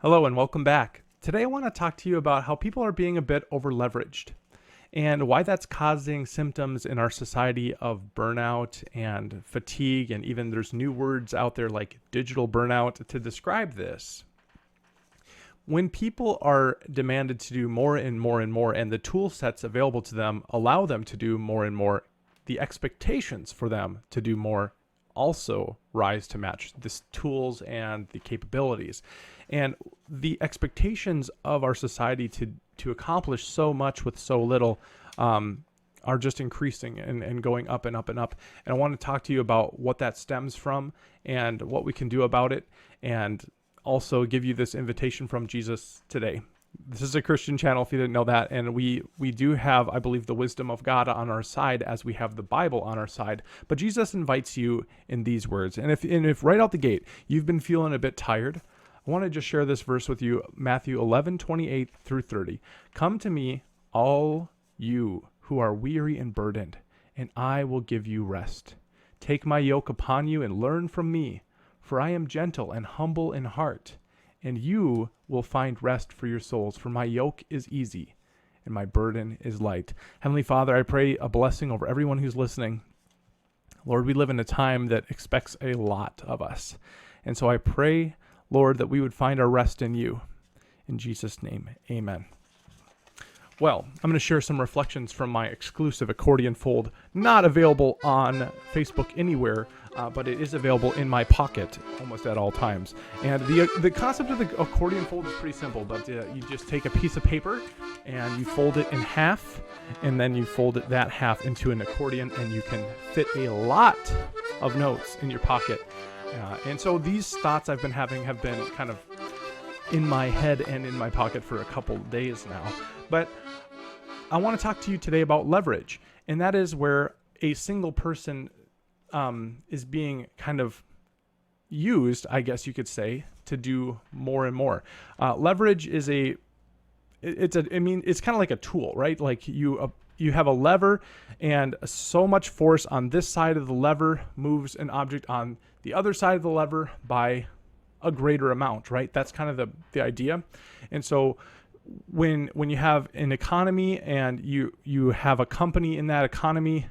Hello and welcome back. Today I want to talk to you about how people are being a bit over leveraged and why that's causing symptoms in our society of burnout and fatigue, and even there's new words out there like digital burnout to describe this. When people are demanded to do more and more and more, and the tool sets available to them allow them to do more and more, the expectations for them to do more also rise to match the tools and the capabilities. And the expectations of our society to accomplish so much with so little are just increasing and going up and up and up. And I want to talk to you about what that stems from and what we can do about it, and also give you this invitation from Jesus today. This is a Christian channel, if you didn't know that, and we do have, I believe, the wisdom of God on our side as we have the Bible on our side. But Jesus invites you in these words. And if right out the gate you've been feeling a bit tired, I want to just share this verse with you, Matthew 11:28 through 30. Come to me, all you who are weary and burdened, and I will give you rest. Take my yoke upon you and learn from me, for I am gentle and humble in heart, and you will find rest for your souls, for my yoke is easy and my burden is light. Heavenly Father, I pray a blessing over everyone who's listening. Lord, we live in a time that expects a lot of us. And so I pray, Lord, that we would find our rest in you. In Jesus' name, amen. Well, I'm going to share some reflections from my exclusive accordion fold, not available on Facebook anywhere, but it is available in my pocket almost at all times. And the concept of the accordion fold is pretty simple, but you just take a piece of paper and you fold it in half, and then you fold that half into an accordion, and you can fit a lot of notes in your pocket. And so these thoughts I've been having have been kind of in my head and in my pocket for a couple days now. But I want to talk to you today about leverage, and that is where a single person is being kind of used, I guess you could say, to do more and more. Leverage is it's kind of like a tool, right? Like you have a lever, and so much force on this side of the lever moves an object on the other side of the lever by a greater amount, right? That's kind of the idea. And so when you have an economy and you have a company in that economy,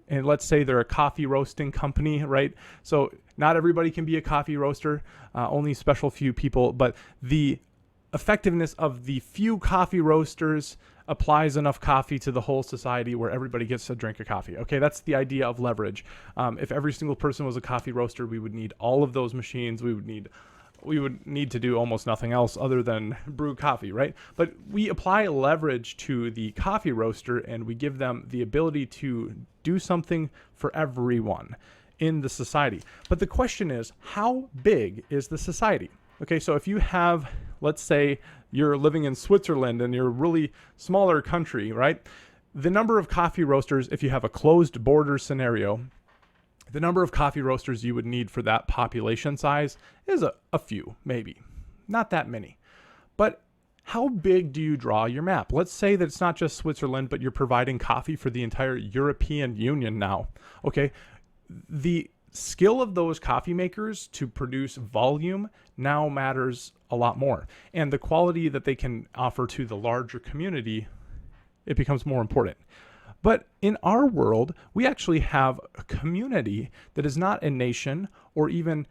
and let's say they're a coffee roasting company, right? So not everybody can be a coffee roaster, only special few people, but the effectiveness of the few coffee roasters applies enough coffee to the whole society where everybody gets to drink a coffee. Okay, that's the idea of leverage. If every single person was a coffee roaster, we would need all of those machines. We would need to do almost nothing else other than brew coffee, right? But we apply leverage to the coffee roaster, and we give them the ability to do something for everyone in the society. But the question is, how big is the society? Okay, so if you have, let's say you're living in Switzerland and you're a really smaller country, right? The number of coffee roasters, if you have a closed border scenario, the number of coffee roasters you would need for that population size is a few, maybe. Not that many. But how big do you draw your map? Let's say that it's not just Switzerland, but you're providing coffee for the entire European Union now. Okay, the skill of those coffee makers to produce volume now matters a lot more. And the quality that they can offer to the larger community, it becomes more important. But in our world, we actually have a community that is not a nation or even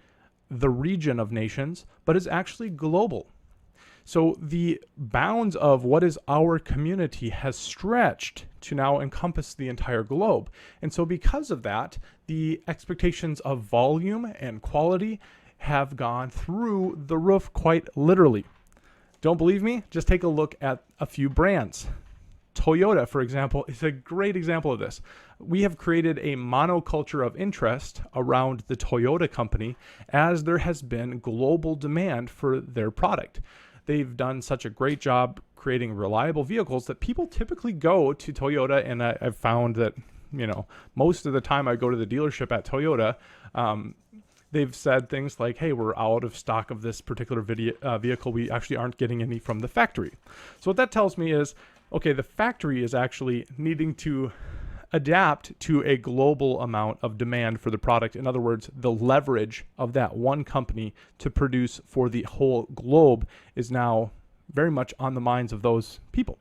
the region of nations, but is actually global. So the bounds of what is our community has stretched to now encompass the entire globe. And so because of that, the expectations of volume and quality have gone through the roof quite literally. Don't believe me? Just take a look at a few brands. Toyota, for example, is a great example of this. We have created a monoculture of interest around the Toyota company as there has been global demand for their product. They've done such a great job creating reliable vehicles that people typically go to Toyota, and I've found that, most of the time I go to the dealership at Toyota, they've said things like, hey, we're out of stock of this particular vehicle. We actually aren't getting any from the factory. So what that tells me is, okay, the factory is actually needing to adapt to a global amount of demand for the product. In other words, the leverage of that one company to produce for the whole globe is now very much on the minds of those people.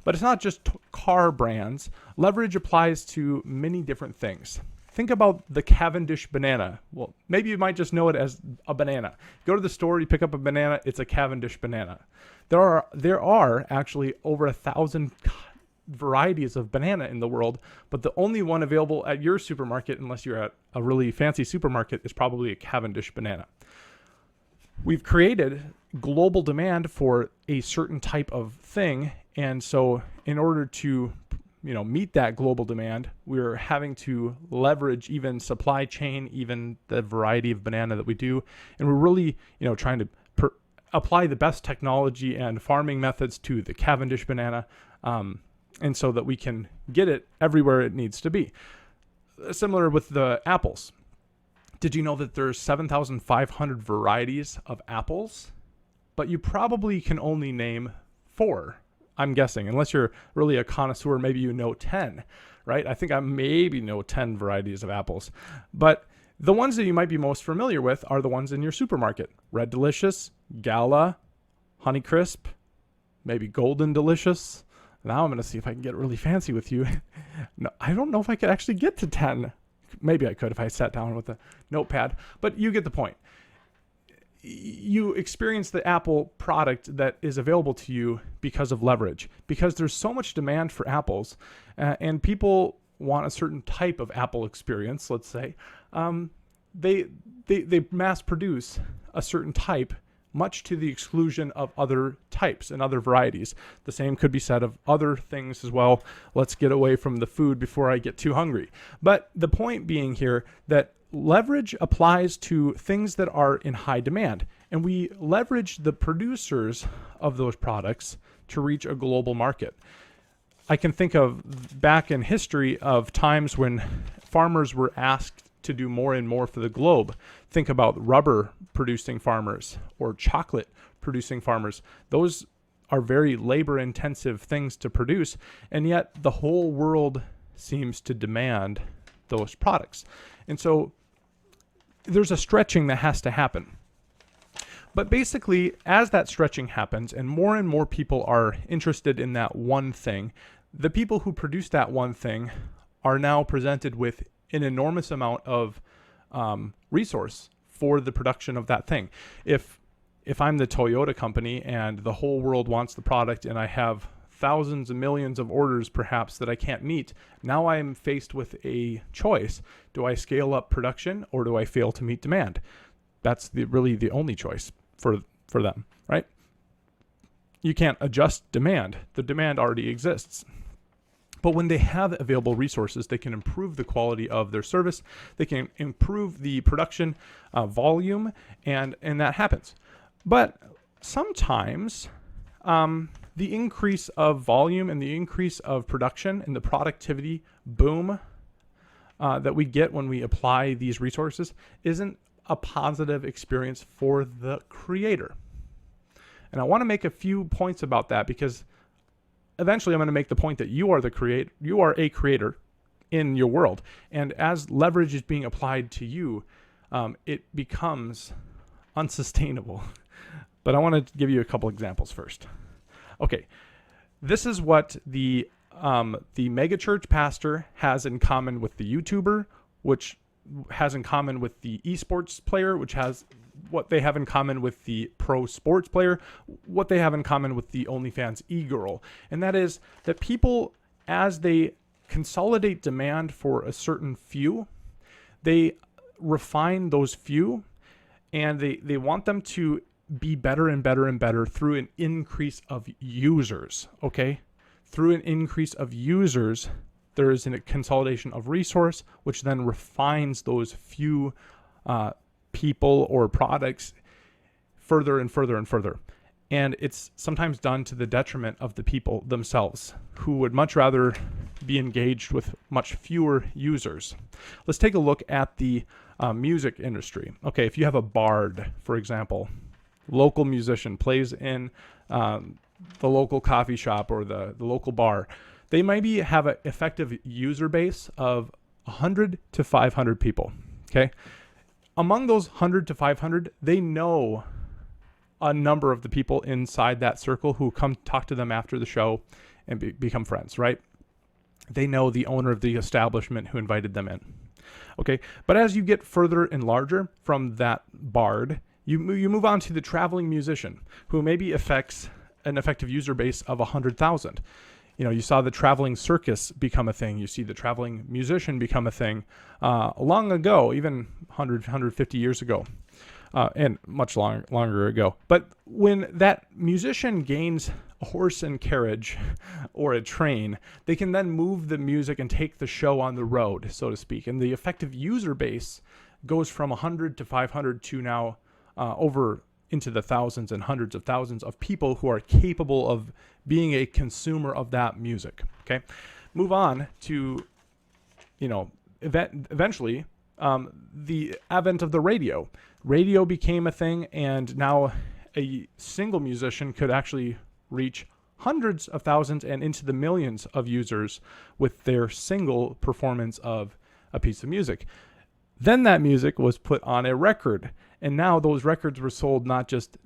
But it's not just car brands. Leverage applies to many different things. Think about the Cavendish banana. Well, maybe you might just know it as a banana. Go to the store, you pick up a banana, it's a Cavendish banana. There are actually over 1,000 varieties of banana in the world, but the only one available at your supermarket, unless you're at a really fancy supermarket, is probably a Cavendish banana. We've created global demand for a certain type of thing, and so in order to meet that global demand, we're having to leverage even supply chain, even the variety of banana that we do, and we're really trying to apply the best technology and farming methods to the Cavendish banana, and so that we can get it everywhere it needs to be. Similar with the apples. Did you know that there's 7,500 varieties of apples? But you probably can only name 4, I'm guessing, unless you're really a connoisseur. Maybe you know 10, right? I think I maybe know 10 varieties of apples. But the ones that you might be most familiar with are the ones in your supermarket. Red Delicious, Gala, Honeycrisp, maybe Golden Delicious. Now I'm going to see if I can get really fancy with you. No, I don't know if I could actually get to 10. Maybe I could if I sat down with a notepad, but you get the point. You experience the Apple product that is available to you because of leverage, because there's so much demand for apples, and people want a certain type of Apple experience. Let's say they mass produce a certain type, much to the exclusion of other types and other varieties. The same could be said of other things as well. Let's get away from the food before I get too hungry. But the point being here that leverage applies to things that are in high demand, and we leverage the producers of those products to reach a global market. I can think of back in history of times when farmers were asked to do more and more for the globe. Think about rubber producing farmers or chocolate producing farmers. Those are very labor intensive things to produce, and yet the whole world seems to demand those products. And so there's a stretching that has to happen. But basically, as that stretching happens and more people are interested in that one thing, the people who produce that one thing are now presented with an enormous amount of resource for the production of that thing. If I'm the Toyota company and the whole world wants the product and I have thousands and millions of orders perhaps that I can't meet, now I'm faced with a choice. Do I scale up production or do I fail to meet demand? That's really the only choice for them, right? You can't adjust demand. The demand already exists. But when they have available resources, they can improve the quality of their service. They can improve the production volume, and that happens. But sometimes the increase of volume and the increase of production and the productivity boom that we get when we apply these resources isn't a positive experience for the creator. And I want to make a few points about that, because eventually I'm going to make the point that you are a creator in your world. And as leverage is being applied to you, it becomes unsustainable. But I want to give you a couple examples first. Okay, this is what the megachurch pastor has in common with the YouTuber, which has in common with the esports player, which has what they have in common with the pro sports player, what they have in common with the OnlyFans e-girl. And that is that people, as they consolidate demand for a certain few, they refine those few, and they want them to be better and better and better through an increase of users, okay? Through an increase of users, there is a consolidation of resource, which then refines those few people or products further and further and further. And it's sometimes done to the detriment of the people themselves, who would much rather be engaged with much fewer users. Let's take a look at the music industry. Okay, if you have a bard, for example, local musician plays in the local coffee shop or the local bar, They maybe have an effective user base of 100 to 500 people. Okay. Among those 100 to 500, they know a number of the people inside that circle who come talk to them after the show and become friends, right? They know the owner of the establishment who invited them in. Okay. But as you get further and larger from that bard, you move on to the traveling musician who maybe affects an effective user base of 100,000. You saw the traveling circus become a thing. You see the traveling musician become a thing long ago, even 150 years ago, and much longer ago. But when that musician gains a horse and carriage or a train, they can then move the music and take the show on the road, so to speak. And the effective user base goes from 100 to 500 to now over into the thousands and hundreds of thousands of people who are capable of being a consumer of that music. Okay, move on to, eventually the advent of the radio. Radio became a thing, and now a single musician could actually reach hundreds of thousands and into the millions of users with their single performance of a piece of music. Then that music was put on a record, and now those records were sold not just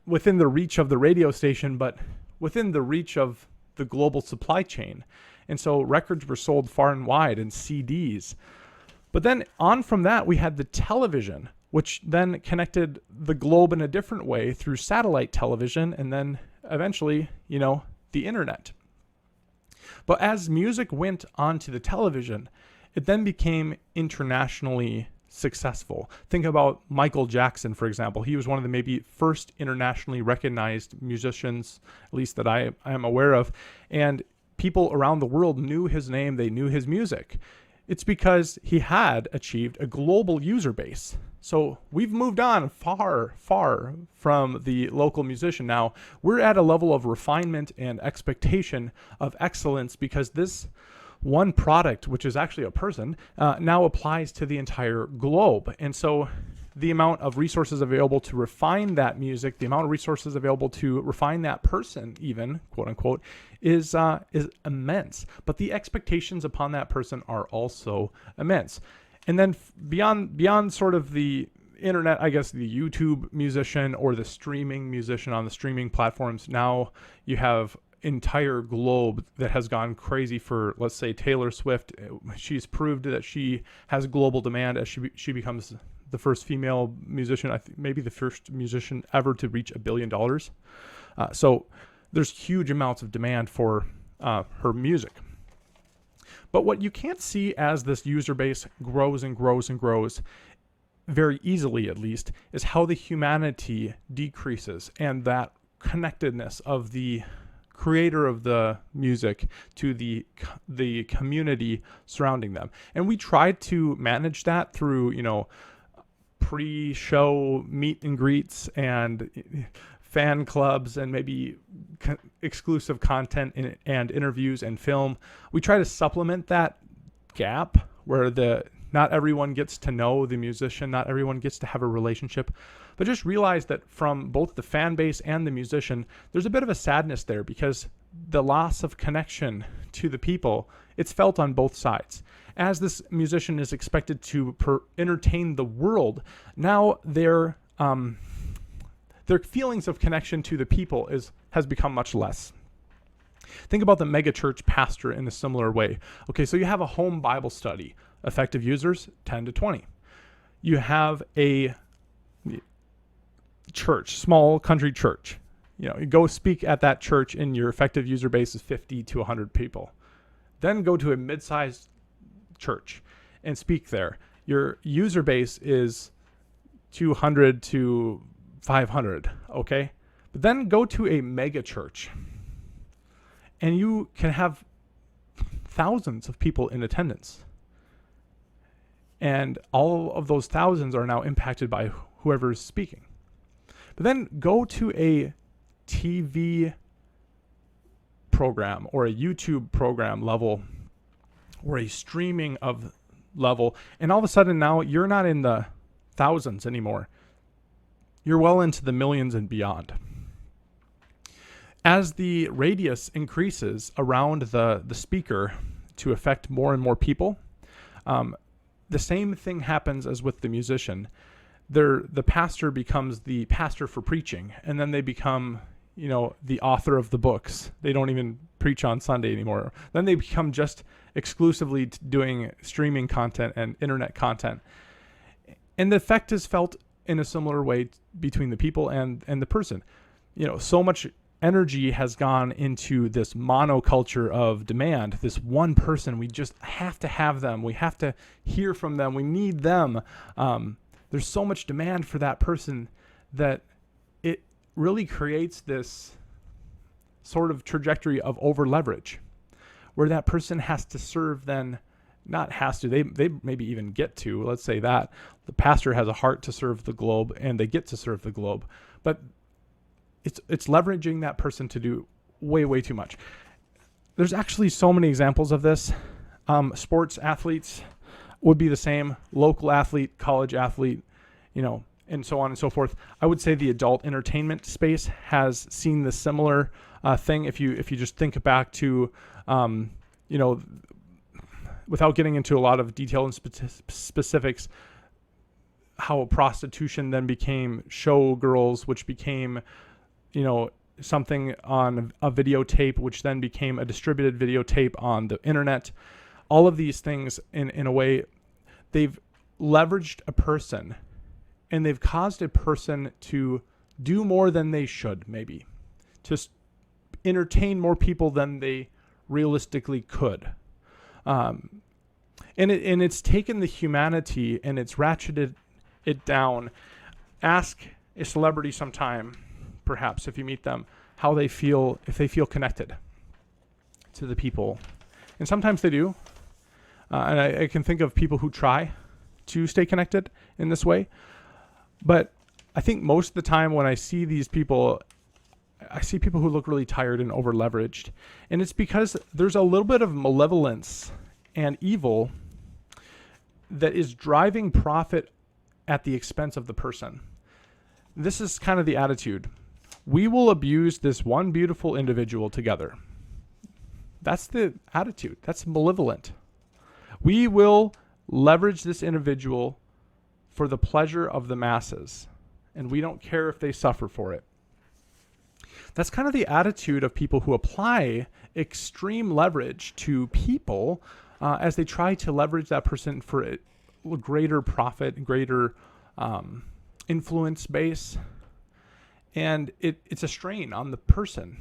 within the reach of the radio station, but within the reach of the global supply chain. And so records were sold far and wide, and CDs. But then on from that, we had the television, which then connected the globe in a different way through satellite television, and then eventually, the internet. But as music went onto the television, it then became internationally successful. Think about Michael Jackson, for example. He was one of the maybe first internationally recognized musicians, at least that I am aware of. And people around the world knew his name. They knew his music. It's because he had achieved a global user base. So we've moved on far, far from the local musician. Now we're at a level of refinement and expectation of excellence because this one product, which is actually a person, now applies to the entire globe. And so the amount of resources available to refine that music, the amount of resources available to refine that person, even, quote unquote, is immense. But the expectations upon that person are also immense. And then beyond sort of the internet, I guess the YouTube musician or the streaming musician on the streaming platforms, now you have entire globe that has gone crazy for, let's say, Taylor Swift. She's proved that she has global demand as she becomes the first female musician, I think maybe the first musician ever to reach $1 billion. So there's huge amounts of demand for her music. But what you can't see as this user base grows and grows and grows, very easily at least, is how the humanity decreases and that connectedness of the creator of the music to the community surrounding them. And we tried to manage that through, pre-show meet and greets and fan clubs and maybe exclusive content and interviews and film. We try to supplement that gap where not everyone gets to know the musician, not everyone gets to have a relationship, but just realize that from both the fan base and the musician, there's a bit of a sadness there because the loss of connection to the people, it's felt on both sides. As this musician is expected to entertain the world, now their feelings of connection to the people has become much less. Think about the megachurch pastor in a similar way. Okay, so you have a home Bible study, effective users 10 to 20. You have a church, small country church. You go speak at that church and your effective user base is 50 to 100 people. Then go to a mid-sized church and speak there. Your user base is 200 to 500, okay? But then go to a mega church and you can have thousands of people in attendance. And all of those thousands are now impacted by whoever is speaking. But then go to a TV program or a YouTube program level or a streaming of level, and all of a sudden now you're not in the thousands anymore. You're well into the millions and beyond. As the radius increases around the speaker to affect more and more people, the same thing happens as with the musician. The pastor becomes the pastor for preaching, and then they become, the author of the books. They don't even preach on Sunday anymore. Then they become just exclusively doing streaming content and internet content. And the effect is felt in a similar way between the people and the person. So much energy has gone into this monoculture of demand. This one person, we just have to have them. We have to hear from them. We need them. There's so much demand for that person that it really creates this sort of trajectory of over leverage, where that person has to serve then, not has to, they maybe even get to, let's say that the pastor has a heart to serve the globe and they get to serve the globe, but it's leveraging that person to do way too much. There's actually so many examples of this. Sports athletes would be the same, local athlete, college athlete, and so on and so forth. I would say the adult entertainment space has seen the similar thing. If you just think back to, without getting into a lot of detail and specifics, how prostitution then became showgirls, which became, something on a videotape, which then became a distributed videotape on the internet. All of these things, in a way, they've leveraged a person, and they've caused a person to do more than they should, maybe, to entertain more people than they realistically could. And it's taken the humanity and it's ratcheted it down. Ask a celebrity sometime, perhaps if you meet them, how they feel, if they feel connected to the people. And sometimes they do. And I can think of people who try to stay connected in this way. But I think most of the time when I see these people, I see people who look really tired and over leveraged. And it's because there's a little bit of malevolence and evil that is driving profit at the expense of the person. This is kind of the attitude. We will abuse this one beautiful individual together. That's the attitude. That's malevolent. We will leverage this individual for the pleasure of the masses, and we don't care if they suffer for it. That's kind of the attitude of people who apply extreme leverage to people as they try to leverage that person for a greater profit, greater influence base. And it's a strain on the person.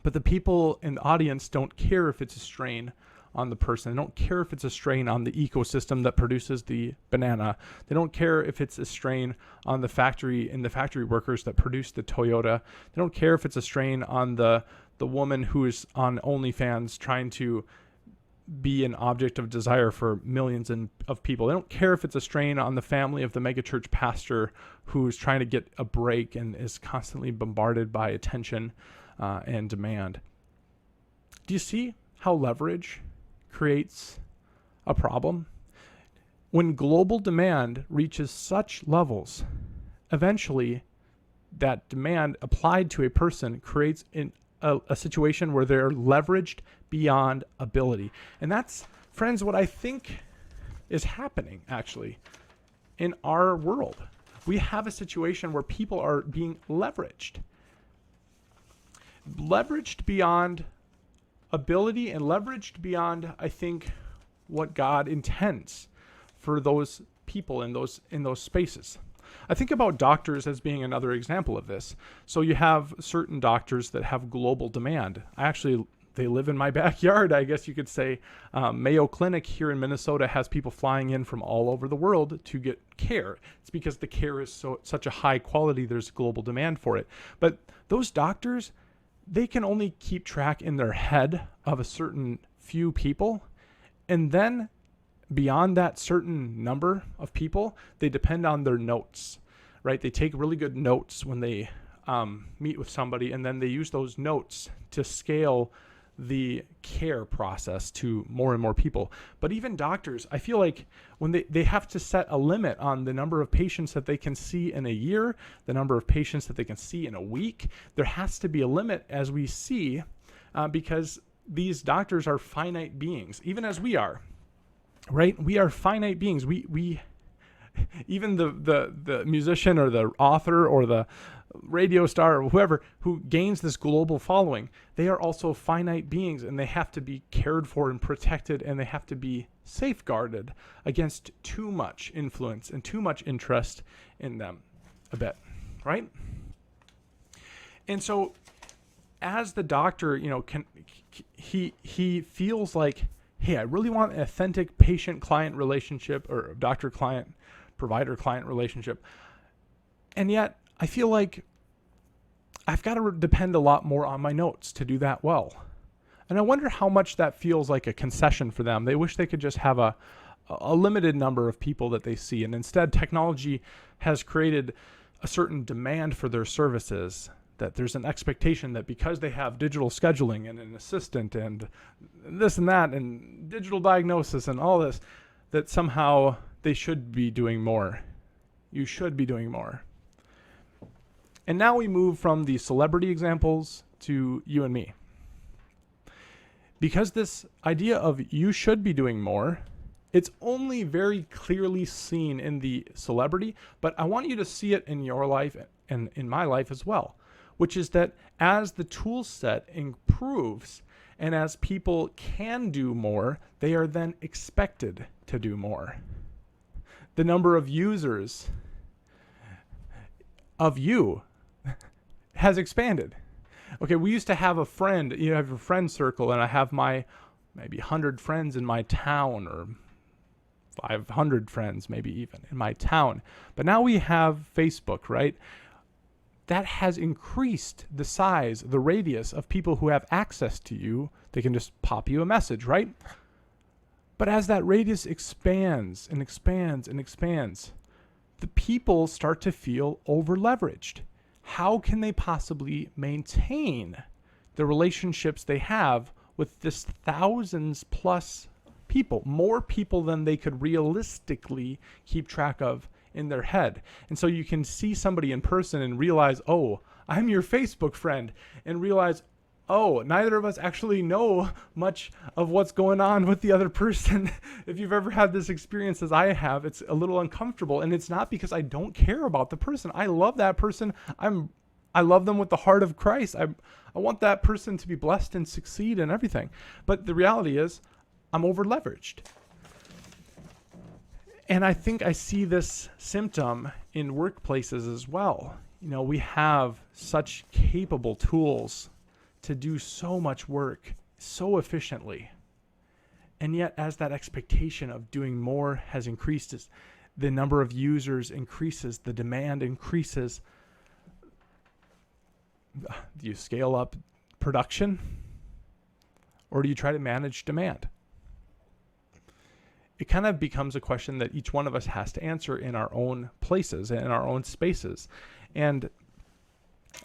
But the people in the audience don't care if it's a strain on the person. They don't care if it's a strain on the ecosystem that produces the banana. They don't care if it's a strain on the factory and the factory workers that produce the Toyota. They don't care if it's a strain on the woman who is on OnlyFans trying to be an object of desire for millions of people. They don't care if it's a strain on the family of the megachurch pastor who's trying to get a break and is constantly bombarded by attention and demand. Do you see how leverage creates a problem? When global demand reaches such levels, eventually that demand applied to a person creates a situation where they're leveraged beyond ability. And that's, friends, what I think is happening actually in our world. We have a situation where people are being leveraged beyond ability and leveraged beyond, I think, what God intends for those people in those spaces. I think about doctors as being another example of this. So you have certain doctors that have global demand. They live in my backyard, I guess you could say. Mayo Clinic here in Minnesota has people flying in from all over the world to get care. It's because the care is such a high quality, there's global demand for it. But those doctors, they can only keep track in their head of a certain few people. And then beyond that certain number of people, they depend on their notes, right? They take really good notes when they meet with somebody, and then they use those notes to scale the care process to more and more people. But even doctors, I feel like when they have to set a limit on the number of patients that they can see in a year, the number of patients that they can see in a week, there has to be a limit, as we see, because these doctors are finite beings, even as we are, right? We are finite beings. We even the musician or the author or the radio star or whoever who gains this global following, they are also finite beings, and they have to be cared for and protected, and they have to be safeguarded against too much influence and too much interest in them a bit, right? And so as the doctor, he feels like, hey, I really want an authentic patient-client relationship, or doctor-client, provider-client relationship. And yet I feel like I've got to depend a lot more on my notes to do that well. And I wonder how much that feels like a concession for them. They wish they could just have a limited number of people that they see. And instead, technology has created a certain demand for their services, that there's an expectation that because they have digital scheduling and an assistant and this and that and digital diagnosis and all this, that somehow they should be doing more. You should be doing more. And now we move from the celebrity examples to you and me. Because this idea of you should be doing more, it's only very clearly seen in the celebrity, but I want you to see it in your life and in my life as well, which is that as the tool set improves and as people can do more, they are then expected to do more. The number of users of you has expanded. Okay, we used to have a friend, you have a friend circle, and I have my maybe 100 friends in my town, or 500 friends maybe even in my town. But now we have Facebook, right? That has increased the size, the radius of people who have access to you. They can just pop you a message, right? But as that radius expands and expands and expands, the people start to feel over-leveraged. How can they possibly maintain the relationships they have with this thousands plus people, more people than they could realistically keep track of in their head? And so you can see somebody in person and realize, oh, I'm your Facebook friend, and realize, oh, neither of us actually know much of what's going on with the other person. If you've ever had this experience as I have, it's a little uncomfortable, and it's not because I don't care about the person. I love that person. I love them with the heart of Christ. I want that person to be blessed and succeed and everything. But the reality is, I'm over leveraged. And I think I see this symptom in workplaces as well. We have such capable tools to do so much work so efficiently. And yet, as that expectation of doing more has increased, as the number of users increases, the demand increases, do you scale up production, or do you try to manage demand? It kind of becomes a question that each one of us has to answer in our own places and in our own spaces. And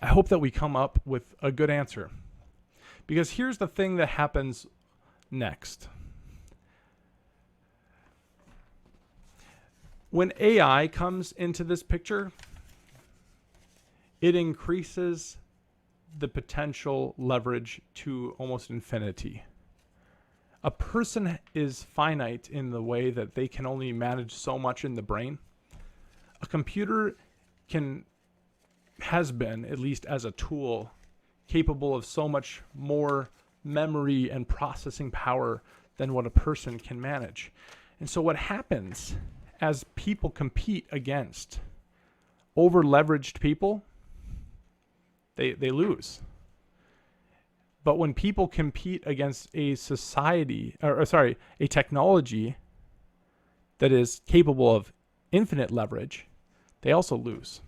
I hope that we come up with a good answer. Because here's the thing that happens next. When AI comes into this picture, it increases the potential leverage to almost infinity. A person is finite in the way that they can only manage so much in the brain. A computer has been, at least as a tool, capable of so much more memory and processing power than what a person can manage. And so what happens as people compete against over-leveraged people, they lose. But when people compete against a technology that is capable of infinite leverage, they also lose.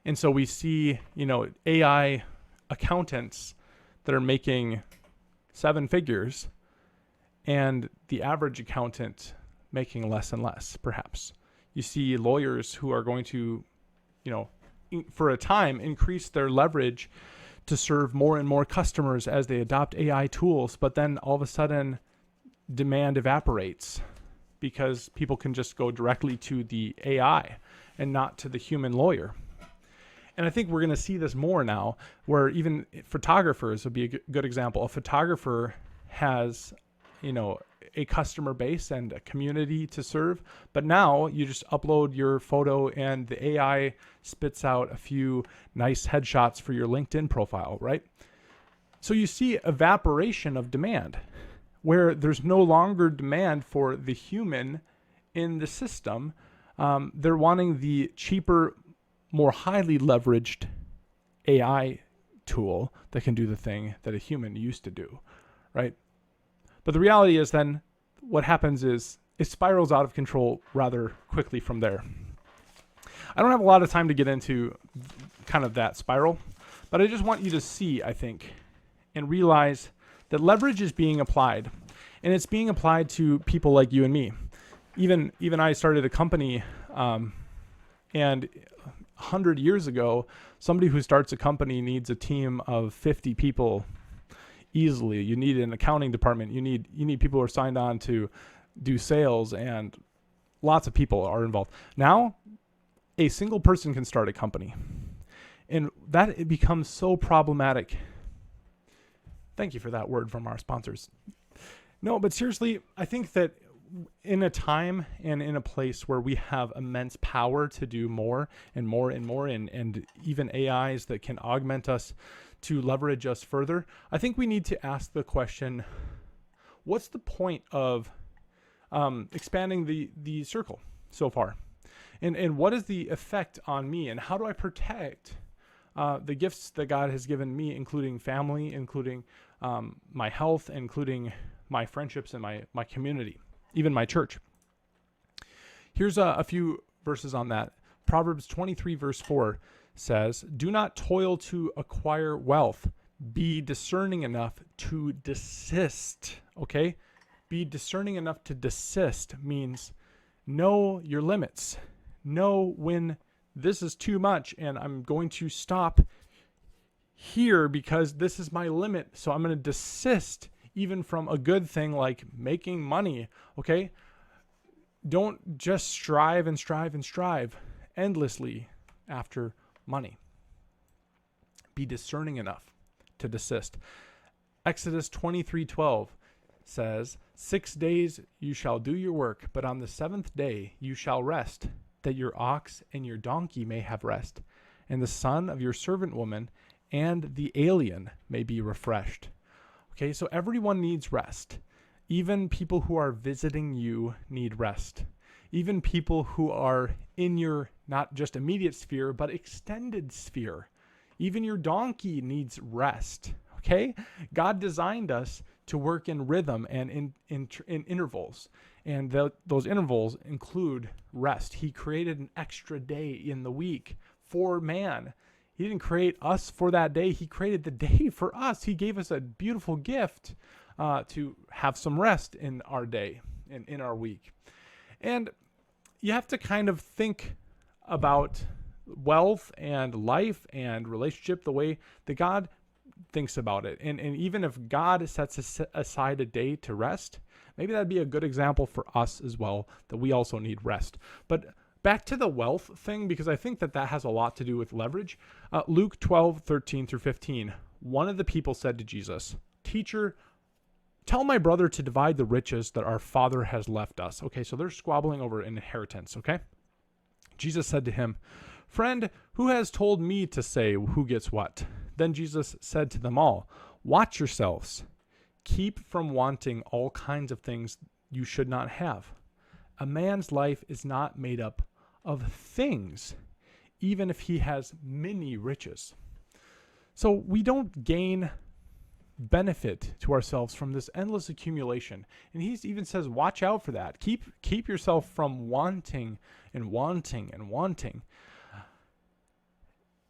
And so we see, AI accountants that are making 7 figures, and the average accountant making less and less, perhaps. You see lawyers who are going to, for a time, increase their leverage to serve more and more customers as they adopt AI tools, but then all of a sudden demand evaporates because people can just go directly to the AI and not to the human lawyer. And I think we're going to see this more now, where even photographers would be a good example. A photographer has, a customer base and a community to serve, but now you just upload your photo and the AI spits out a few nice headshots for your LinkedIn profile, right? So you see evaporation of demand, where there's no longer demand for the human in the system. They're wanting the cheaper, more highly leveraged AI tool that can do the thing that a human used to do, right? But the reality is then what happens is it spirals out of control rather quickly from there. I don't have a lot of time to get into kind of that spiral, but I just want you to see, I think, and realize that leverage is being applied, and it's being applied to people like you and me. Even I started a company, and 100 years ago, somebody who starts a company needs a team of 50 people easily. You need an accounting department. You need people who are signed on to do sales, and lots of people are involved. Now, a single person can start a company, and that it becomes so problematic. Thank you for that word from our sponsors. No, but seriously, I think that in a time and in a place where we have immense power to do more and more and more, and even AIs that can augment us to leverage us further, I think we need to ask the question, what's the point of expanding the circle so far? And what is the effect on me? And how do I protect the gifts that God has given me, including family, including my health, including my friendships and my community, even my church? Here's a few verses on that. Proverbs 23 verse 4 says, "Do not toil to acquire wealth. Be discerning enough to desist." Okay? Be discerning enough to desist means know your limits. Know when this is too much and I'm going to stop here because this is my limit. So I'm going to desist even from a good thing like making money. Okay? Don't just strive and strive and strive endlessly after money. Be discerning enough to desist. Exodus 23:12 says, 6 days you shall do your work, but on the seventh day you shall rest, that your ox and your donkey may have rest, and the son of your servant woman and the alien may be refreshed. Okay, so everyone needs rest. Even people who are visiting you need rest. Even people who are in your not just immediate sphere, but extended sphere. Even your donkey needs rest. Okay? God designed us to work in rhythm and in intervals. And those intervals include rest. He created an extra day in the week for man. He didn't create us for that day. He created the day for us. He gave us a beautiful gift to have some rest in our day and in our week. And you have to kind of think about wealth and life and relationship the way that God thinks about it. And even if God sets aside a day to rest, maybe that'd be a good example for us as well, that we also need rest. But back to the wealth thing, because I think that has a lot to do with leverage. Luke 12:13-15. One of the people said to Jesus, "Teacher, tell my brother to divide the riches that our father has left us." Okay, so they're squabbling over inheritance, okay? Jesus said to him, "Friend, who has told me to say who gets what?" Then Jesus said to them all, "Watch yourselves. Keep from wanting all kinds of things you should not have. A man's life is not made up of things, even if he has many riches." So we don't gain benefit to ourselves from this endless accumulation. And he even says, watch out for that. Keep yourself from wanting and wanting and wanting.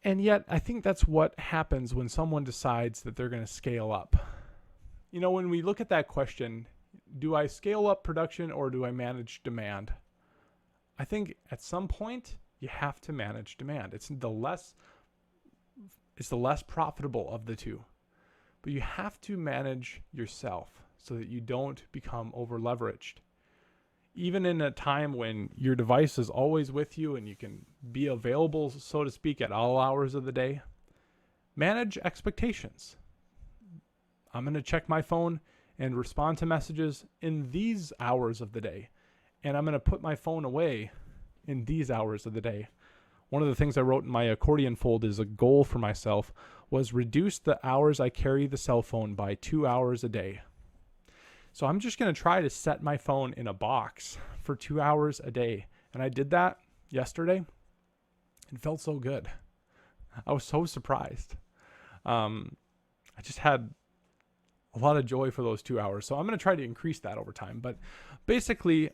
And yet, I think that's what happens when someone decides that they're going to scale up. You know, when we look at that question, do I scale up production or do I manage demand? I think at some point, you have to manage demand. It's the less It's the less profitable of the two. But you have to manage yourself so that you don't become over leveraged. Even in a time when your device is always with you and you can be available, so to speak, at all hours of the day, manage expectations. I'm going to check my phone and respond to messages in these hours of the day. And I'm going to put my phone away in these hours of the day. One of the things I wrote in my accordion fold as a goal for myself was reduce the hours I carry the cell phone by 2 hours a day. So I'm just going to try to set my phone in a box for 2 hours a day. And I did that yesterday. It felt so good. I was so surprised. I just had a lot of joy for those 2 hours. So I'm going to try to increase that over time. But basically,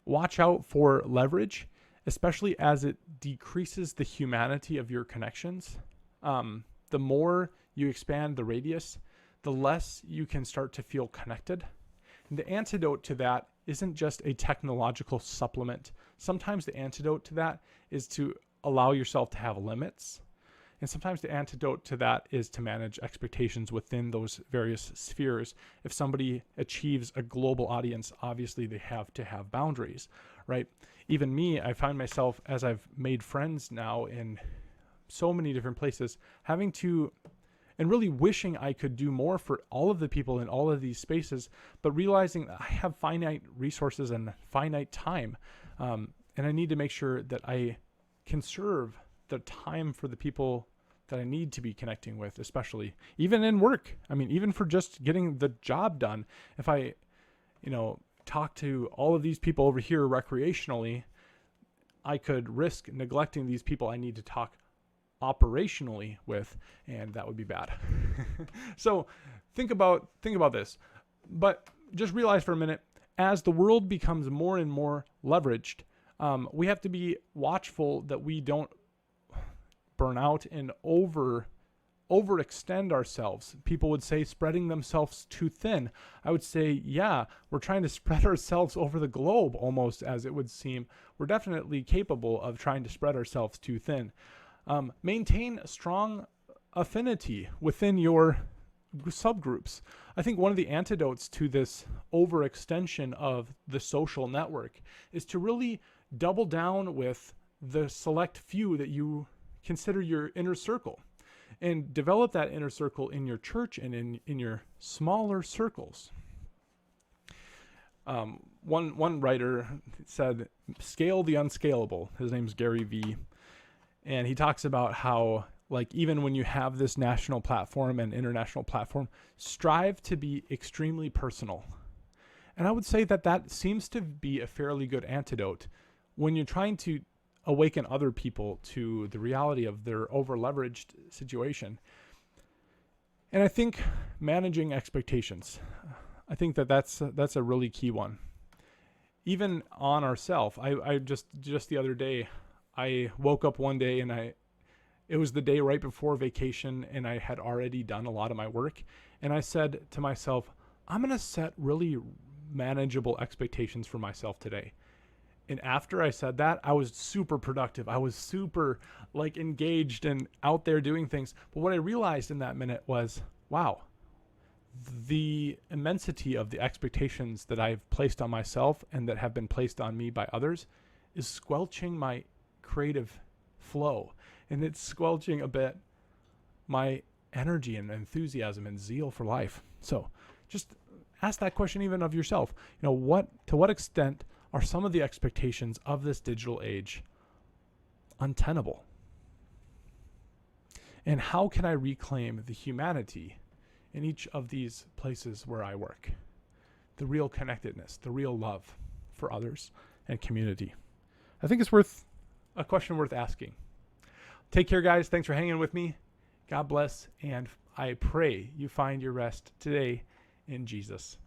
watch out for leverage, especially as it decreases the humanity of your connections. The more you expand the radius, the less you can start to feel connected. And the antidote to that isn't just a technological supplement. Sometimes the antidote to that is to allow yourself to have limits. And sometimes the antidote to that is to manage expectations within those various spheres. If somebody achieves a global audience, obviously they have to have boundaries, right? Even me, I find myself, as I've made friends now in so many different places, having to, and really wishing I could do more for all of the people in all of these spaces, but realizing that I have finite resources and finite time. And I need to make sure that I can serve the time for the people that I need to be connecting with, especially even in work. I mean, even for just getting the job done. If I, talk to all of these people over here recreationally, I could risk neglecting these people I need to talk operationally with, and that would be bad. So think about this. But just realize for a minute, as the world becomes more and more leveraged, we have to be watchful that we don't burn out and overextend ourselves. People would say spreading themselves too thin. I would say, yeah, we're trying to spread ourselves over the globe almost, as it would seem. We're definitely capable of trying to spread ourselves too thin. Maintain a strong affinity within your subgroups. I think one of the antidotes to this overextension of the social network is to really double down with the select few that you consider your inner circle, and develop that inner circle in your church and in your smaller circles. One writer said, scale the unscalable. His name's Gary Vee. And he talks about how, like, even when you have this national platform and international platform, strive to be extremely personal. And I would say that seems to be a fairly good antidote when you're trying to awaken other people to the reality of their over-leveraged situation. And I think managing expectations, I think that's a really key one. Even on ourselves, I just the other day, I woke up one day and it was the day right before vacation, and I had already done a lot of my work. And I said to myself, I'm going to set really manageable expectations for myself today. And after I said that, I was super productive. I was super engaged and out there doing things. But what I realized in that minute was, wow, the immensity of the expectations that I've placed on myself and that have been placed on me by others is squelching my creative flow. And it's squelching a bit my energy and enthusiasm and zeal for life. So just ask that question even of yourself. To what extent are some of the expectations of this digital age untenable? And how can I reclaim the humanity in each of these places where I work? The real connectedness, the real love for others and community. I think it's a question worth asking. Take care, guys. Thanks for hanging with me. God bless, and I pray you find your rest today in Jesus.